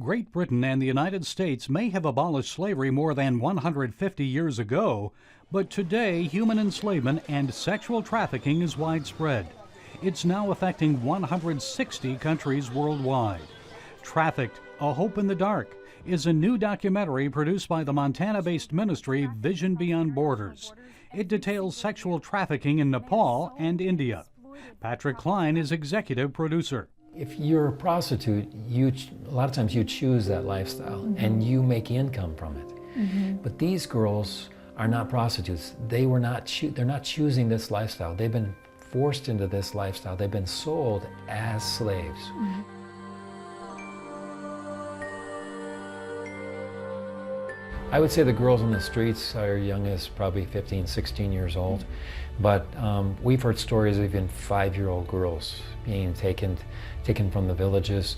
Great Britain and the United States may have abolished slavery more than 150 years ago, but today human enslavement and sexual trafficking is widespread. It's now affecting 160 countries worldwide. Trafficked, A Hope in the Dark, is a new documentary produced by the Montana-based ministry Vision Beyond Borders. It details sexual trafficking in Nepal and India. Patrick Klein is executive producer. If you're a prostitute, a lot of times you choose that lifestyle and you make income from it. But these girls are not prostitutes. They're not choosing this lifestyle. They've been forced into this lifestyle. They've been sold as slaves. I would say the girls on the streets are young as probably 15, 16 years old, but we've heard stories of even 5-year-old girls being taken from the villages.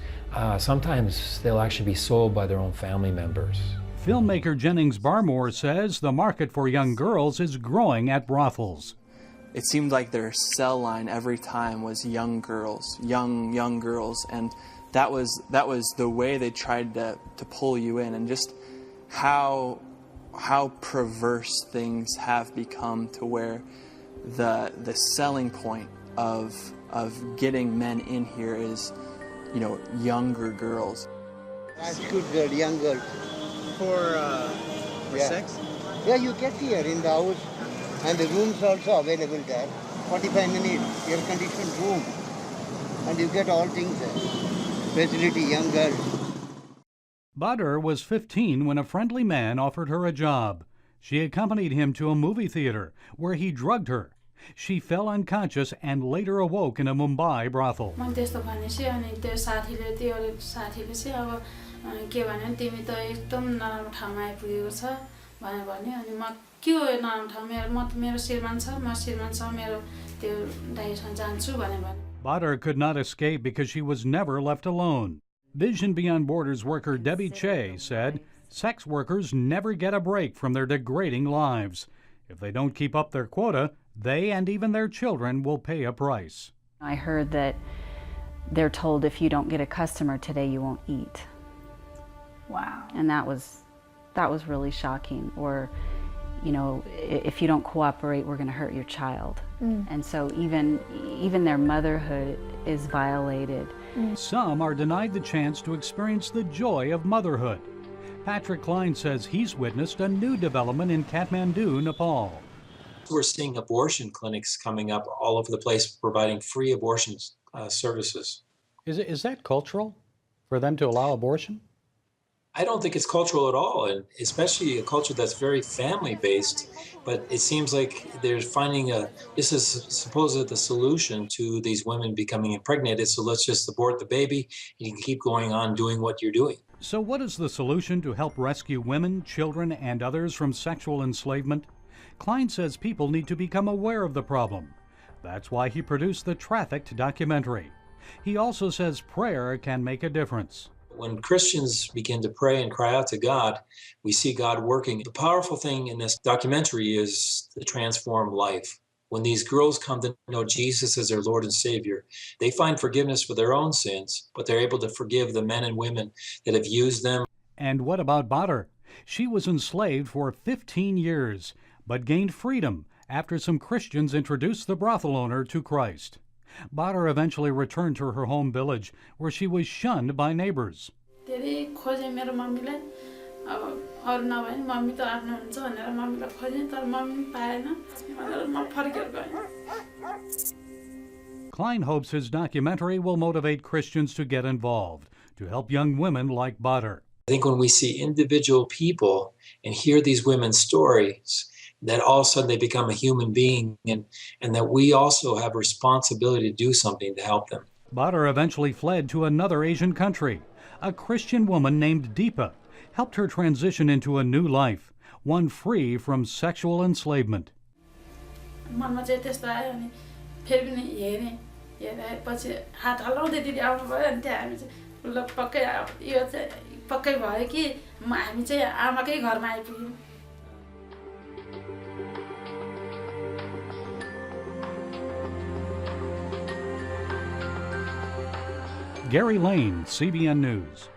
Sometimes they'll actually be sold by their own family members. Filmmaker Jennings Barmore says the market for young girls is growing at brothels. It seemed like their sell line every time was young girls, young girls, and that was the way they tried to pull you in, and just how perverse things have become to where the selling point of getting men in here is, you know, younger girls. Good girl, young girl. For sex? Yeah, you get here in the house, and the rooms also available there. 45 minutes, air-conditioned room, and you get all things there. Facility, young girl. Butter was 15 when a friendly man offered her a job. She accompanied him to a movie theater where he drugged her. She fell unconscious and later awoke in a Mumbai brothel. Butter could not escape because she was never left alone. Vision Beyond Borders worker Debbie Che said sex workers never get a break from their degrading lives. If they don't keep up their quota, they and even their children will pay a price. I heard that they're told if you don't get a customer today, you won't eat. Wow. And that was really shocking. Or, you know, if you don't cooperate, we're going to hurt your child. And so even their motherhood is violated. Some are denied the chance to experience the joy of motherhood. Patrick Klein says he's witnessed a new development in Kathmandu, Nepal. We're seeing abortion clinics coming up all over the place providing free abortion services. Is that cultural for them to allow abortion? I don't think it's cultural at all, and especially a culture that's very family-based, but it seems like they're finding this is supposedly the solution to these women becoming impregnated, so let's just abort the baby, and you can keep going on doing what you're doing. So what is the solution to help rescue women, children, and others from sexual enslavement? Klein says people need to become aware of the problem. That's why he produced the Trafficked documentary. He also says prayer can make a difference. When Christians begin to pray and cry out to God, we see God working. The powerful thing in this documentary is the transformed life. When these girls come to know Jesus as their Lord and Savior, they find forgiveness for their own sins, but they're able to forgive the men and women that have used them. And what about Butter? She was enslaved for 15 years, but gained freedom after some Christians introduced the brothel owner to Christ. Butter eventually returned to her home village, where she was shunned by neighbors. Klein hopes his documentary will motivate Christians to get involved, to help young women like Butter. I think when we see individual people and hear these women's stories, that all of a sudden they become a human being, and that we also have a responsibility to do something to help them. Butter eventually fled to another Asian country. A Christian woman named Deepa helped her transition into a new life, one free from sexual enslavement. Gary Lane, CBN News.